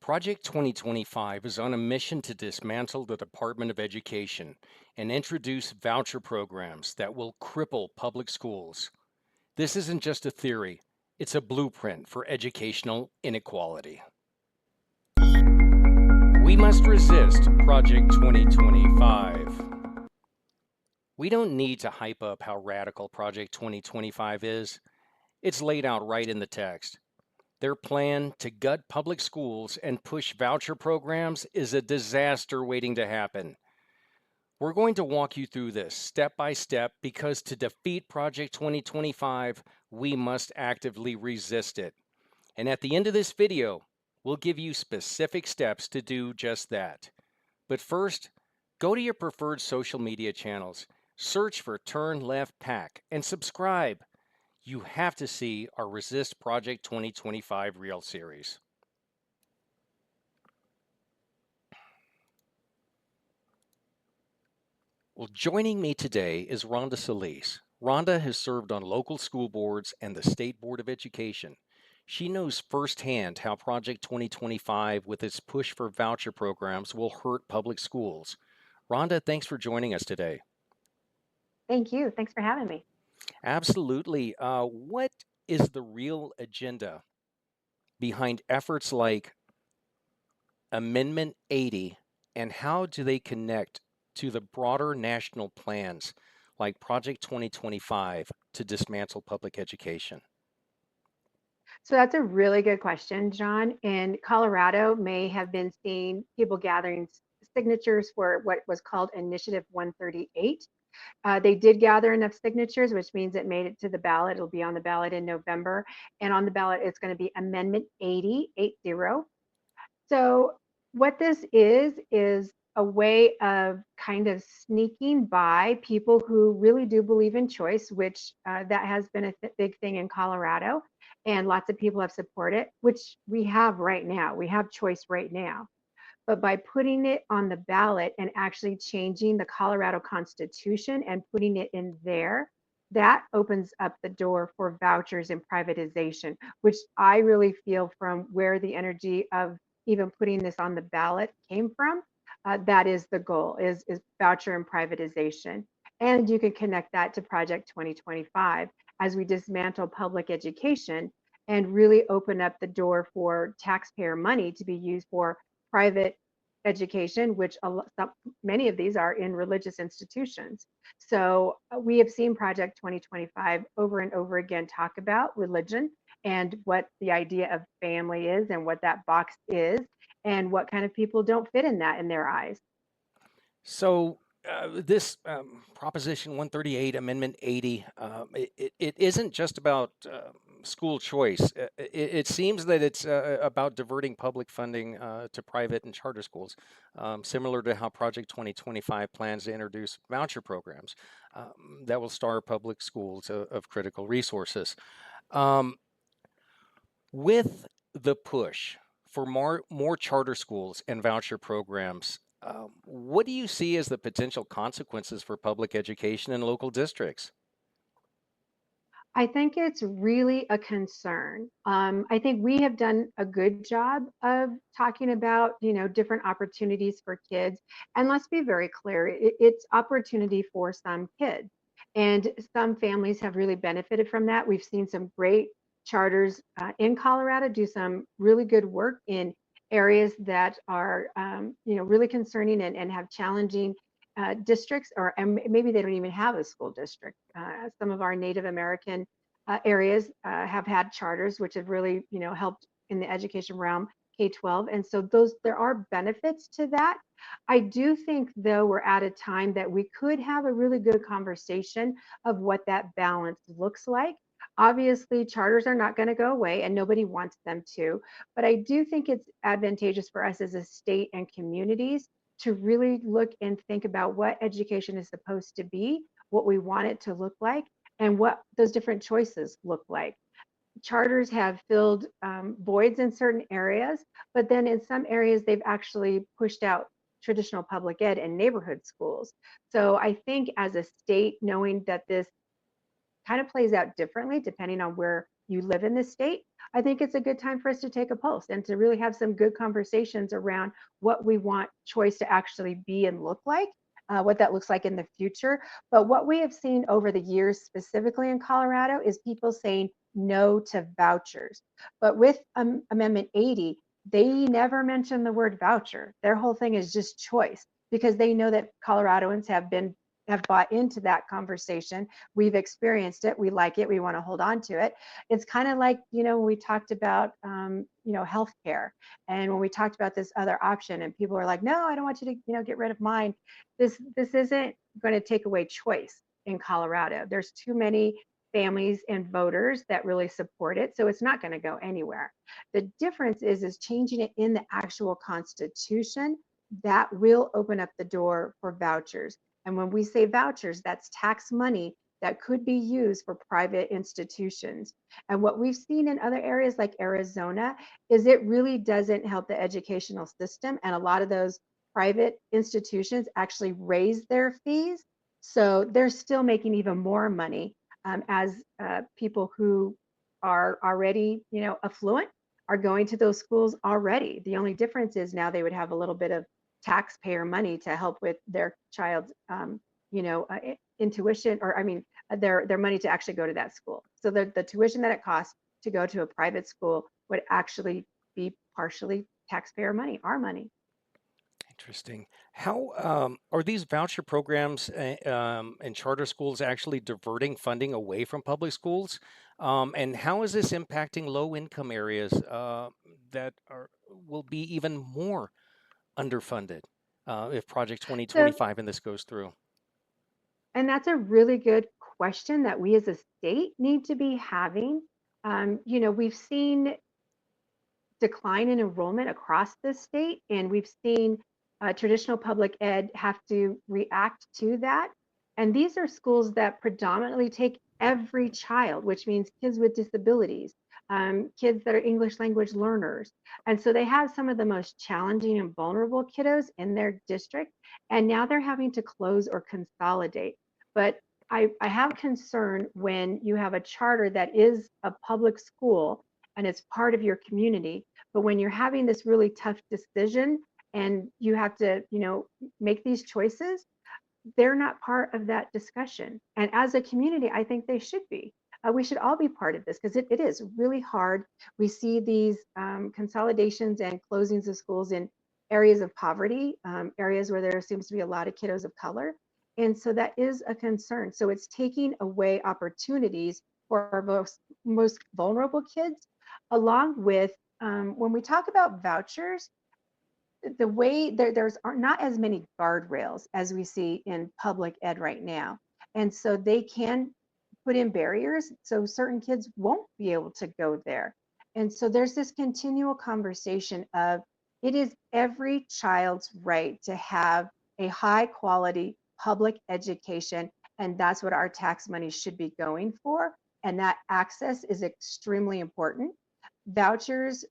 Project 2025 is on a mission to dismantle the Department of Education and introduce voucher programs that will cripple public schools. This isn't just a theory, it's a blueprint for educational inequality. We must resist Project 2025. We don't need to hype up how radical Project 2025 is. It's laid out right in the text. Their plan to gut public schools and push voucher programs is a disaster waiting to happen. We're going to walk you through this step by step because to defeat Project 2025, we must actively resist it. And at the end of this video, we'll give you specific steps to do just that. But first, go to your preferred social media channels, search for Turn Left PAC, and subscribe. You have to see our Resist Project 2025 Reel series. Well, joining me today is Rhonda Solis. Rhonda has served on local school boards and the State Board of Education. She knows firsthand how Project 2025, with its push for voucher programs, will hurt public schools. Rhonda, thanks for joining us today. Thank you. Thanks for having me. Absolutely. What is the real agenda behind efforts like Amendment 80, and how do they connect to the broader national plans like Project 2025 to dismantle public education? So that's a really good question, John. And Colorado may have been seeing people gathering signatures for what was called Initiative 138. They did gather enough signatures, which means it made it to the ballot. It'll be on the ballot in November. And on the ballot, it's going to be Amendment 80, 80. So what this is a way of kind of sneaking by people who really do believe in choice, which that has been a big thing in Colorado, and lots of people have supported, which we have right now. We have choice right now. But by putting it on the ballot and actually changing the Colorado Constitution and putting it in there, that opens up the door for vouchers and privatization, which I really feel from where the energy of even putting this on the ballot came from. That is the goal, is voucher and privatization. And you can connect that to Project 2025 as we dismantle public education and really open up the door for taxpayer money to be used for private education, which many of these are in religious institutions. So we have seen Project 2025 over and over again talk about religion and what the idea of family is and what that box is and what kind of people don't fit in that in their eyes. So, this Proposition 138, Amendment 80, it isn't just about school choice. It seems that it's about diverting public funding to private and charter schools, similar to how Project 2025 plans to introduce voucher programs that will starve public schools of critical resources. Um, with the push for more charter schools and voucher programs, what do you see as the potential consequences for public education in local districts? I think it's really a concern. I think we have done a good job of talking about, different opportunities for kids. And let's be very clear, it's opportunity for some kids. And some families have really benefited from that. We've seen some great charters in Colorado do some really good work in areas that are, really concerning and have challenging districts, or and maybe they don't even have a school district. Some of our Native American areas have had charters, which have really, helped in the education realm, K-12, and so there are benefits to that. I do think, though, we're at a time that we could have a really good conversation of what that balance looks like. Obviously, charters are not going to go away, and nobody wants them to. But I do think it's advantageous for us as a state and communities to really look and think about what education is supposed to be, what we want it to look like, and what those different choices look like. Charters have filled voids in certain areas, but then in some areas they've actually pushed out traditional public ed and neighborhood schools. So I think as a state, knowing that this kind of plays out differently depending on where you live in this state, I think it's a good time for us to take a pulse and to really have some good conversations around what we want choice to actually be and look like, what that looks like in the future. But what we have seen over the years, specifically in Colorado, is people saying no to vouchers. But with Amendment 80, they never mention the word voucher. Their whole thing is just choice because they know that Coloradoans have bought into that conversation. We've experienced it. We like it. We want to hold on to it. It's kind of like, when we talked about, healthcare, and when we talked about this other option, and people are like, no, I don't want you to, get rid of mine. This isn't going to take away choice in Colorado. There's too many families and voters that really support it, so it's not going to go anywhere. The difference is changing it in the actual Constitution. That will open up the door for vouchers. And when we say vouchers, that's tax money that could be used for private institutions. And what we've seen in other areas like Arizona is it really doesn't help the educational system. And a lot of those private institutions actually raise their fees. So they're still making even more money, as people who are already, affluent are going to those schools already. The only difference is now they would have a little bit of taxpayer money to help with their child's, intuition, or I mean, their money to actually go to that school. So the tuition that it costs to go to a private school would actually be partially taxpayer money, our money. Interesting. How are these voucher programs and charter schools actually diverting funding away from public schools? And how is this impacting low-income areas that will be even more underfunded if Project So, 2025 and this goes through? and that's a really good question that we as a state need to be having. We've seen decline in enrollment across the state, and we've seen traditional public ed have to react to that. And these are schools that predominantly take every child, which means kids with disabilities, kids that are English language learners. And so they have some of the most challenging and vulnerable kiddos in their district. And now they're having to close or consolidate. But I have concern when you have a charter that is a public school and it's part of your community. But when you're having this really tough decision and you have to, make these choices, they're not part of that discussion. And as a community, I think they should be. We should all be part of this because it is really hard. We see these consolidations and closings of schools in areas of poverty, areas where there seems to be a lot of kiddos of color. And so that is a concern. So it's taking away opportunities for our most vulnerable kids, along with when we talk about vouchers, the way there's are not as many guardrails as we see in public ed right now. And so they can put in barriers so certain kids won't be able to go there. And so there's this continual conversation of it is every child's right to have a high quality public education. And that's what our tax money should be going for. And that access is extremely important. Vouchers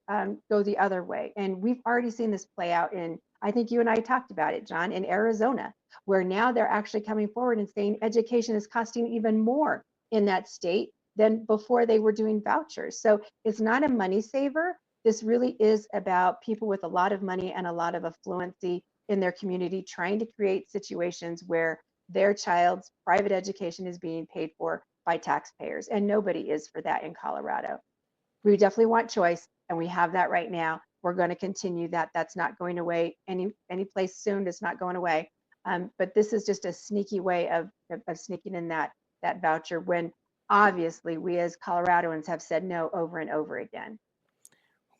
go the other way. And we've already seen this play out in, I think you and I talked about it, John, in Arizona, where now they're actually coming forward and saying education is costing even more in that state than before they were doing vouchers. So it's not a money saver. This really is about people with a lot of money and a lot of affluency in their community trying to create situations where their child's private education is being paid for by taxpayers. And nobody is for that in Colorado. We definitely want choice, and we have that right now. We're going to continue that. That's not going away any place soon. It's not going away. But this is just a sneaky way of sneaking in that voucher when obviously we as Coloradoans have said no over and over again.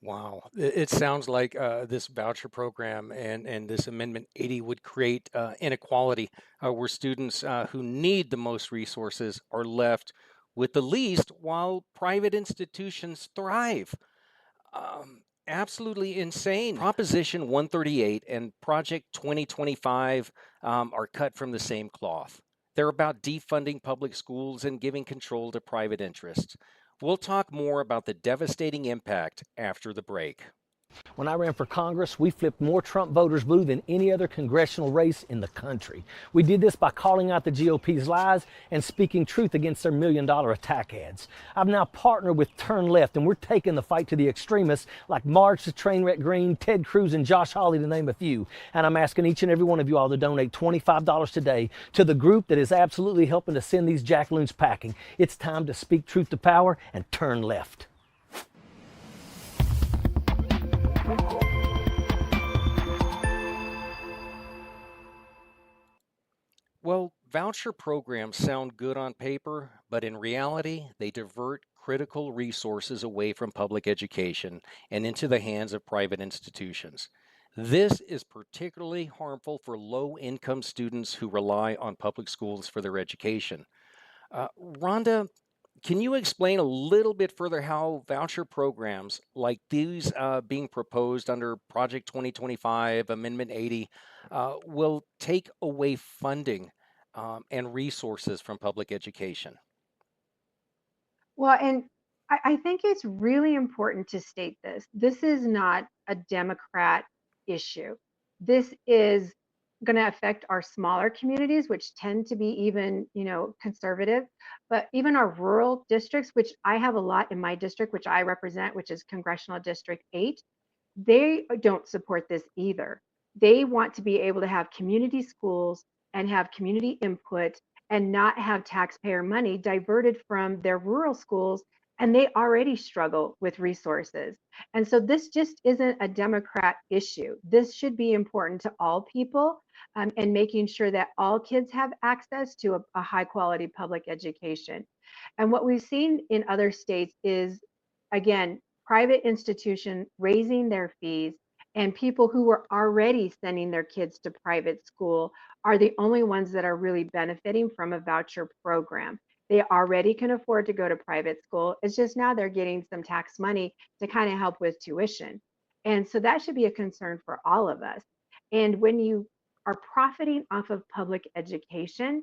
Wow. It sounds like this voucher program and this Amendment 80 would create inequality where students who need the most resources are left with the least while private institutions thrive. Absolutely insane. Proposition 138 and Project 2025 are cut from the same cloth. They're about defunding public schools and giving control to private interests. We'll talk more about the devastating impact after the break. When I ran for Congress, we flipped more Trump voters blue than any other congressional race in the country. We did this by calling out the GOP's lies and speaking truth against their $1 million attack ads. I've now partnered with Turn Left, and we're taking the fight to the extremists like Marge the Trainwreck Green, Ted Cruz, and Josh Hawley, to name a few. And I'm asking each and every one of you all to donate $25 today to the group that is absolutely helping to send these jackaloons packing. It's time to speak truth to power and turn left. Well, voucher programs sound good on paper, but in reality, they divert critical resources away from public education and into the hands of private institutions. This is particularly harmful for low income students who rely on public schools for their education. Rhonda, can you explain a little bit further how voucher programs like these being proposed under Project 2025, Amendment 80, will take away funding and resources from public education? Well, and I think it's really important to state this. This is not a Democrat issue. This is going to affect our smaller communities, which tend to be even, conservative, but even our rural districts, which I have a lot in my district, which I represent, which is Congressional District 8. They don't support this either. They want to be able to have community schools and have community input and not have taxpayer money diverted from their rural schools. And they already struggle with resources. And so this just isn't a Democrat issue. This should be important to all people, and making sure that all kids have access to a high quality public education. And what we've seen in other states is, again, private institution raising their fees, and people who were already sending their kids to private school are the only ones that are really benefiting from a voucher program. They already can afford to go to private school. It's just now they're getting some tax money to kind of help with tuition. And so that should be a concern for all of us. And when you are profiting off of public education,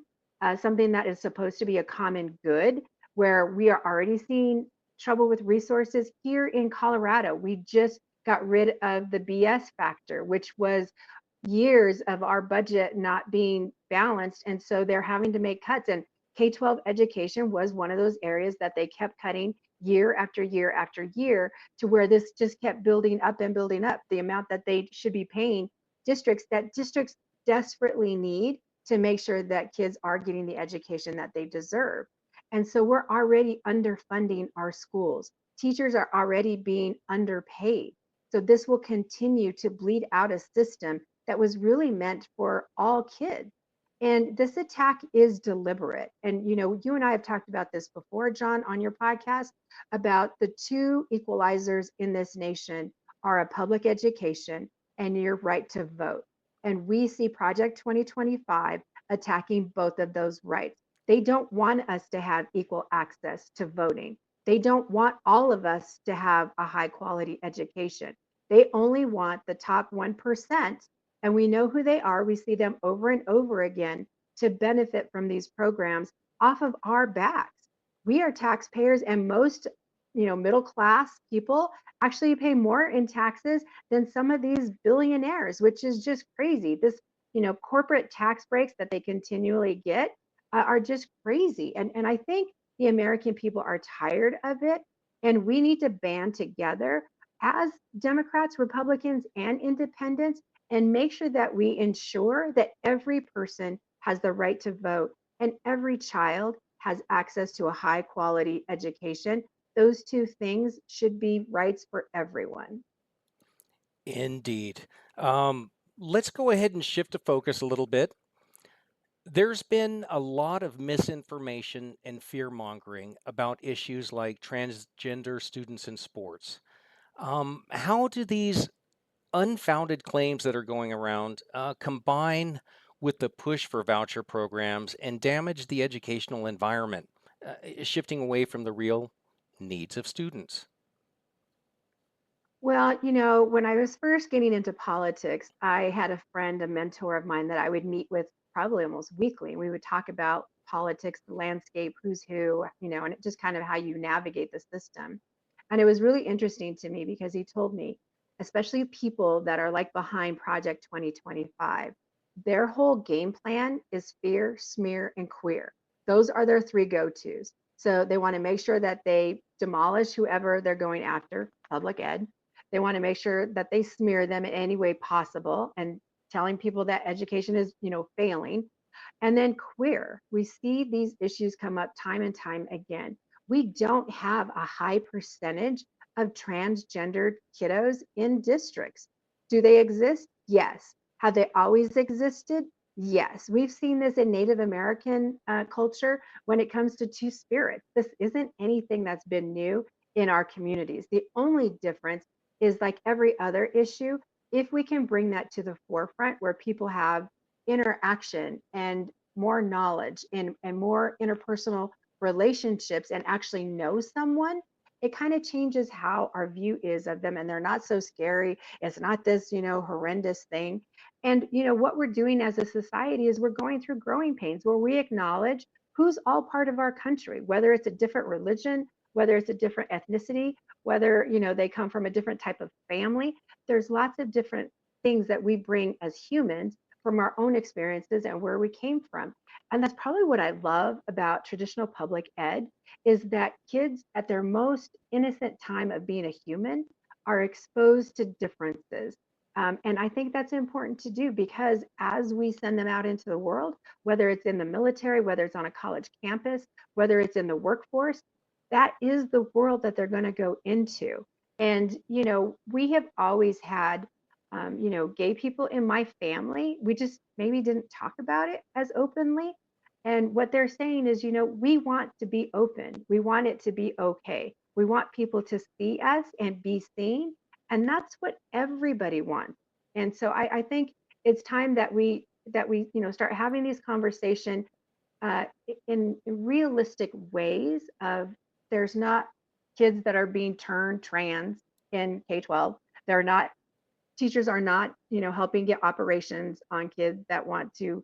something that is supposed to be a common good, where we are already seeing trouble with resources here in Colorado. We just got rid of the BS factor, which was years of our budget not being balanced. And so they're having to make cuts. And K-12 education was one of those areas that they kept cutting year after year after year, to where this just kept building up and building up the amount that they should be paying districts desperately need to make sure that kids are getting the education that they deserve. And so we're already underfunding our schools. Teachers are already being underpaid. So this will continue to bleed out a system that was really meant for all kids. And this attack is deliberate. And you and I have talked about this before, John, on your podcast, about the two equalizers in this nation are a public education and your right to vote. And we see Project 2025 attacking both of those rights. They don't want us to have equal access to voting. They don't want all of us to have a high quality education. They only want the top 1%. And we know who they are. We see them over and over again to benefit from these programs off of our backs. We are taxpayers, and most, middle class people actually pay more in taxes than some of these billionaires, which is just crazy. This, corporate tax breaks that they continually get are just crazy. And I think the American people are tired of it. And we need to band together as Democrats, Republicans, and independents, and make sure that we ensure that every person has the right to vote and every child has access to a high quality education. Those two things should be rights for everyone. Indeed. Let's go ahead and shift the focus a little bit. There's been a lot of misinformation and fear mongering about issues like transgender students in sports. How do these unfounded claims that are going around combine with the push for voucher programs and damage the educational environment, shifting away from the real needs of students? Well, when I was first getting into politics, I had a friend, a mentor of mine that I would meet with probably almost weekly. And we would talk about politics, the landscape, who's who, and it just kind of how you navigate the system. And it was really interesting to me because he told me, especially people that are like behind Project 2025, their whole game plan is fear, smear, and queer. Those are their three go-tos. So they want to make sure that they demolish whoever they're going after, public ed. They want to make sure that they smear them in any way possible and telling people that education is, failing. And then queer, we see these issues come up time and time again. We don't have a high percentage of transgendered kiddos in districts. Do they exist? Yes. Have they always existed? Yes. We've seen this in Native American culture when it comes to two spirits. This isn't anything that's been new in our communities. The only difference is, like every other issue, if we can bring that to the forefront where people have interaction and more knowledge and more interpersonal relationships and actually know someone, it kind of changes how our view is of them, and they're not so scary. It's not this, horrendous thing. And what we're doing as a society is we're going through growing pains where we acknowledge who's all part of our country, whether it's a different religion, whether it's a different ethnicity, whether they come from a different type of family. There's lots of different things that we bring as humans from our own experiences and where we came from. And that's probably what I love about traditional public ed, is that kids at their most innocent time of being a human are exposed to differences. And I think that's important to do, because as we send them out into the world, whether it's in the military, whether it's on a college campus, whether it's in the workforce, that is the world that they're going to go into. And, we have always had gay people in my family. We just maybe didn't talk about it as openly. And what they're saying is, we want to be open. We want it to be okay. We want people to see us and be seen. And that's what everybody wants. And so I think it's time that we start having these conversations uh, in realistic ways of, there's not kids that are being turned trans in K-12. They're not Teachers are not, helping get operations on kids that want to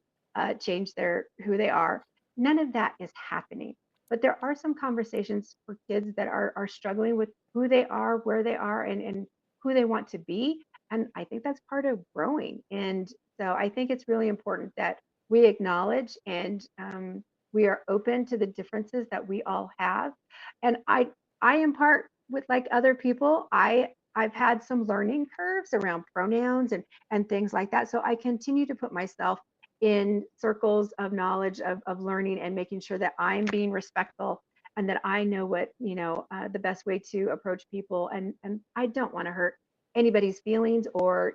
change their who they are. None of that is happening. But there are some conversations for kids that are struggling with who they are, where they are, and who they want to be. And I think that's part of growing. And so I think it's really important that we acknowledge and we are open to the differences that we all have. And I impart with, like other people, I've had some learning curves around pronouns and things like that. So I continue to put myself in circles of knowledge of learning and making sure that I'm being respectful and that I know what, the best way to approach people. And I don't want to hurt anybody's feelings or,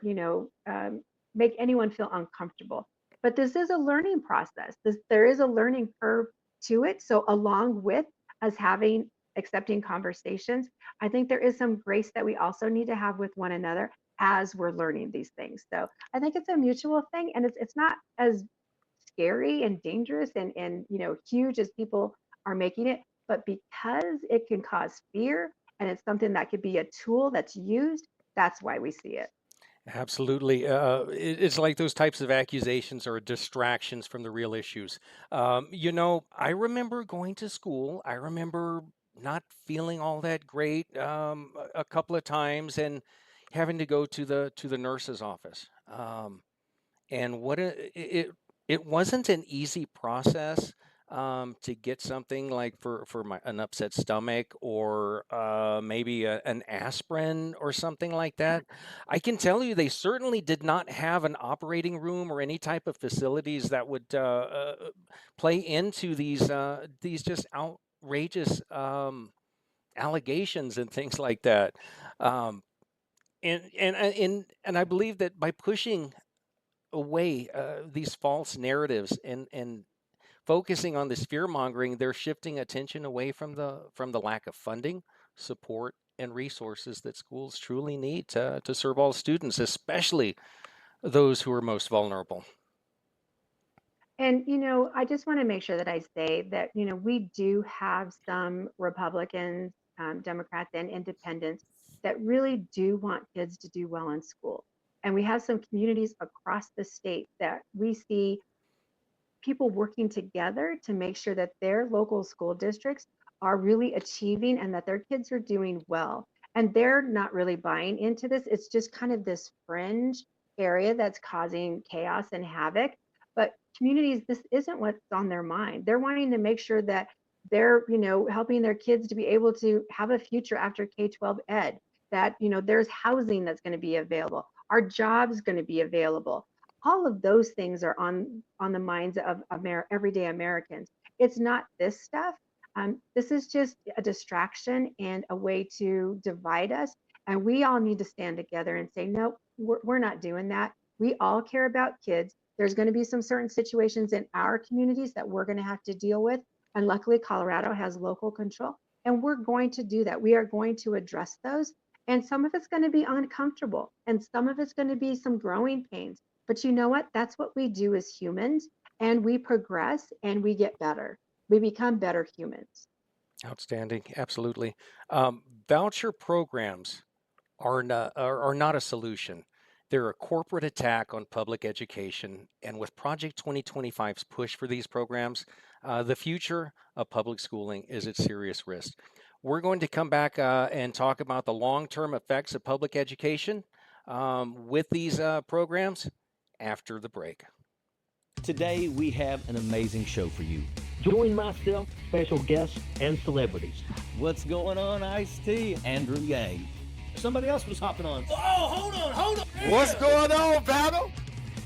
make anyone feel uncomfortable. But this is a learning process. There is a learning curve to it. So along with us having accepting conversations, I think there is some grace that we also need to have with one another as we're learning these things. So I think it's a mutual thing, and it's not as scary and dangerous and huge as people are making it, but because it can cause fear and it's something that could be a tool that's used, that's why we see it. Absolutely. It's like those types of accusations are distractions from the real issues. I remember going to school. I remember not feeling all that great a couple of times and having to go to the nurse's office. And it wasn't an easy process to get something like for an upset stomach or maybe an aspirin or something like that. I can tell you they certainly did not have an operating room or any type of facilities that would play into these just outrageous allegations and things like that. Um, and I believe that by pushing away these false narratives and focusing on this fear mongering, they're shifting attention away from the lack of funding, support, and resources that schools truly need to serve all students, especially those who are most vulnerable. And, I just want to make sure that I say that, we do have some Republicans, Democrats, and independents that really do want kids to do well in school. And we have some communities across the state that we see people working together to make sure that their local school districts are really achieving and that their kids are doing well. and they're not really buying into this. It's just kind of this fringe area that's causing chaos and havoc. But communities, this isn't what's on their mind. They're wanting to make sure that they're, helping their kids to be able to have a future after K-12 ed, that, there's housing that's going to be available, our jobs going to be available. All of those things are on the minds of everyday Americans. It's not this stuff. This is just a distraction and a way to divide us. And we all need to stand together and say, no, we're not doing that. We all care about kids. There's going to be some certain situations in our communities that we're going to have to deal with. And luckily, Colorado has local control. And we're going to do that. We are going to address those. And some of it's going to be uncomfortable. And some of it's going to be some growing pains. But you know what? That's what we do as humans. And we progress and we get better. We become better humans. Outstanding. Absolutely. Voucher programs are not a solution. They're a corporate attack on public education. And with Project 2025's push for these programs, the future of public schooling is at serious risk. We're going to come back and talk about the long-term effects of public education with these programs after the break. Today, we have an amazing show for you. Join myself, special guests, and celebrities. What's going on, Ice-T? Andrew Yang. Somebody else was hopping on. Oh, hold on. What's going on, Battle?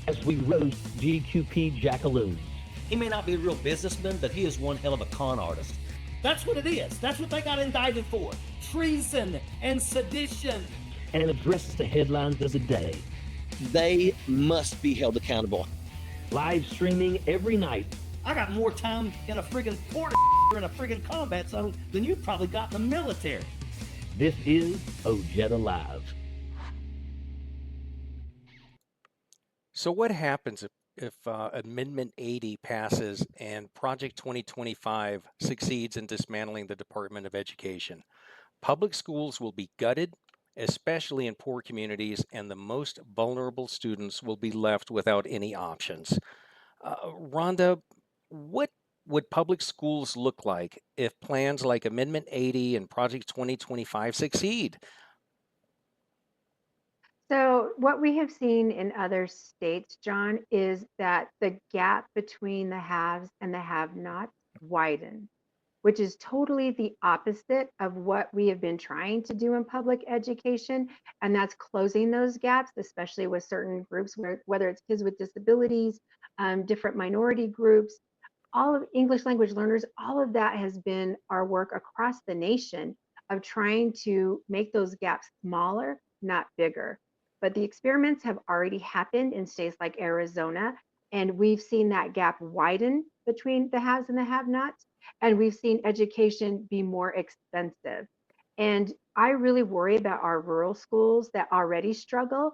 As we roast GQP Jackaloons. He may not be a real businessman, but he is one hell of a con artist. That's what it is. That's what they got indicted for. Treason and sedition. And addresses the headlines of the day. They must be held accountable. Live streaming every night. I got more time in a friggin' port in a friggin' combat zone than you've probably got in the military. This is Ojeda Live. So what happens if Amendment 80 passes and Project 2025 succeeds in dismantling the Department of Education? Public schools will be gutted, especially in poor communities, and the most vulnerable students will be left without any options. Rhonda, what would public schools look like if plans like Amendment 80 and Project 2025 succeed? So, what we have seen in other states, John, is that the gap between the haves and the have nots widen, which is totally the opposite of what we have been trying to do in public education. And that's closing those gaps, especially with certain groups, whether it's kids with disabilities, different minority groups, all of English language learners, all of that has been our work across the nation of trying to make those gaps smaller, not bigger. But the experiments have already happened in states like Arizona, and we've seen that gap widen between the haves and the have-nots, and we've seen education be more expensive. And I really worry about our rural schools that already struggle.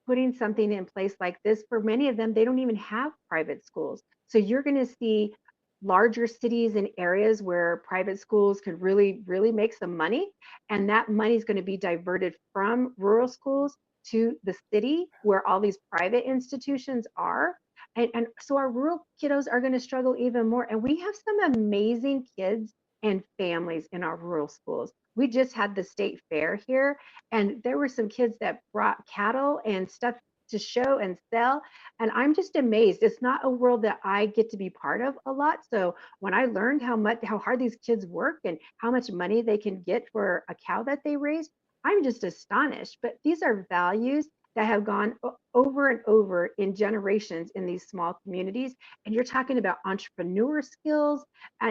Putting something in place like this, for many of them, they don't even have private schools. So you're going to see larger cities and areas where private schools could really, really make some money. And that money is going to be diverted from rural schools to the city where all these private institutions are. And so our rural kiddos are going to struggle even more. And we have some amazing kids and families in our rural schools. We just had the state fair here, and there were some kids that brought cattle and stuff to show and sell. And I'm just amazed. It's not a world that I get to be part of a lot. So when I learned how hard these kids work and how much money they can get for a cow that they raise, I'm just astonished. But these are values that have gone over and over in generations in these small communities. And you're talking about entrepreneur skills.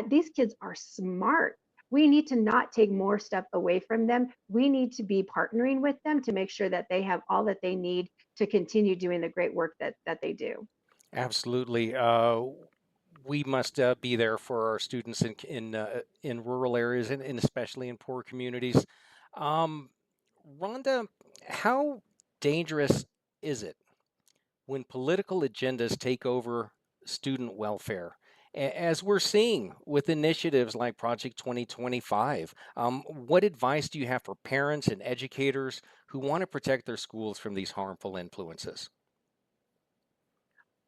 These kids are smart. We need to not take more stuff away from them. We need to be partnering with them to make sure that they have all that they need to continue doing the great work that they do. Absolutely. We must be there for our students in rural areas and especially in poor communities. Rhonda, how dangerous is it when political agendas take over student welfare? As we're seeing with initiatives like Project 2025, what advice do you have for parents and educators who want to protect their schools from these harmful influences?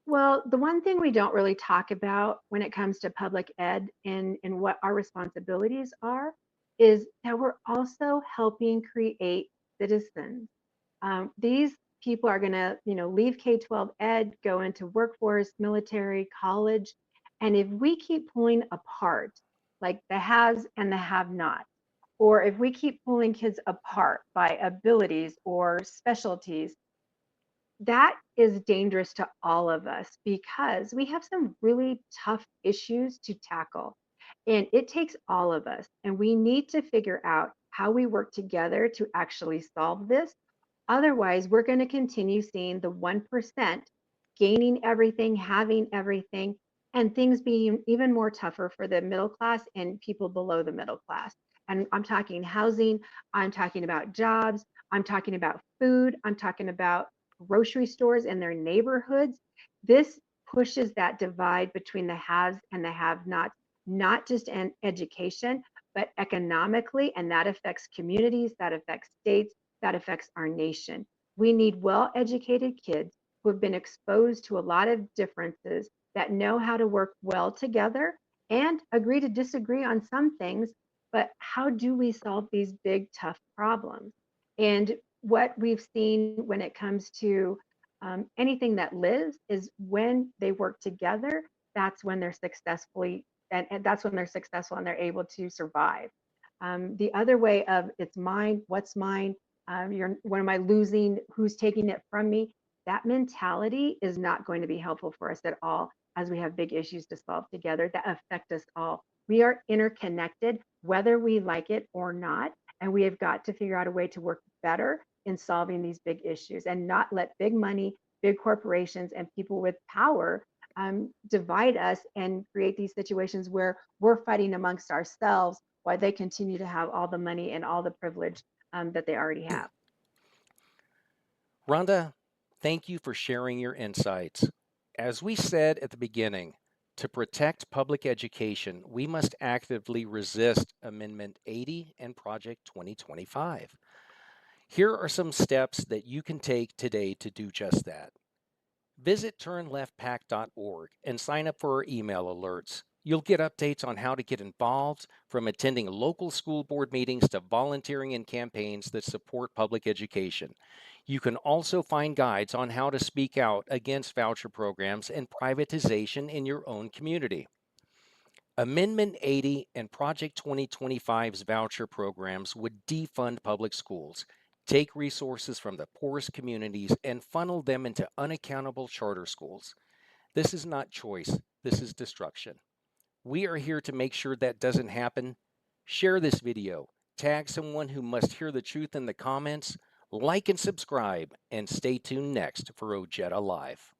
Well, the one thing we don't really talk about when it comes to public ed and what our responsibilities are is that we're also helping create citizens. These people are going to, leave K-12 ed, go into workforce, military, college. And if we keep pulling apart, like the haves and the have-nots, or if we keep pulling kids apart by abilities or specialties, that is dangerous to all of us because we have some really tough issues to tackle. And it takes all of us. And we need to figure out how we work together to actually solve this. Otherwise, we're going to continue seeing the 1% gaining everything, having everything, and things being even more tougher for the middle class and people below the middle class. And I'm talking housing, I'm talking about jobs, I'm talking about food, I'm talking about grocery stores in their neighborhoods. This pushes that divide between the haves and the have-nots, not just in education, but economically, and that affects communities, that affects states, that affects our nation. We need well-educated kids who have been exposed to a lot of differences, that know how to work well together and agree to disagree on some things, but how do we solve these big, tough problems? And what we've seen when it comes to anything that lives is when they work together, that's when they're successfully, and that's when they're successful and they're able to survive. The other way of it's mine, what's mine, what am I losing, who's taking it from me, that mentality is not going to be helpful for us at all as we have big issues to solve together that affect us all. We are interconnected, whether we like it or not, and we have got to figure out a way to work better in solving these big issues and not let big money, big corporations, and people with power divide us and create these situations where we're fighting amongst ourselves while they continue to have all the money and all the privilege that they already have. Rhonda, thank you for sharing your insights. As we said at the beginning, to protect public education, we must actively resist Amendment 80 and Project 2025. Here are some steps that you can take today to do just that. Visit turnleftpac.org and sign up for our email alerts. You'll get updates on how to get involved, from attending local school board meetings to volunteering in campaigns that support public education. You can also find guides on how to speak out against voucher programs and privatization in your own community. Amendment 80 and Project 2025's voucher programs would defund public schools, take resources from the poorest communities, and funnel them into unaccountable charter schools. This is not choice, this is destruction. We are here to make sure that doesn't happen. Share this video, tag someone who must hear the truth in the comments, like and subscribe, and stay tuned next for Ojeda Live.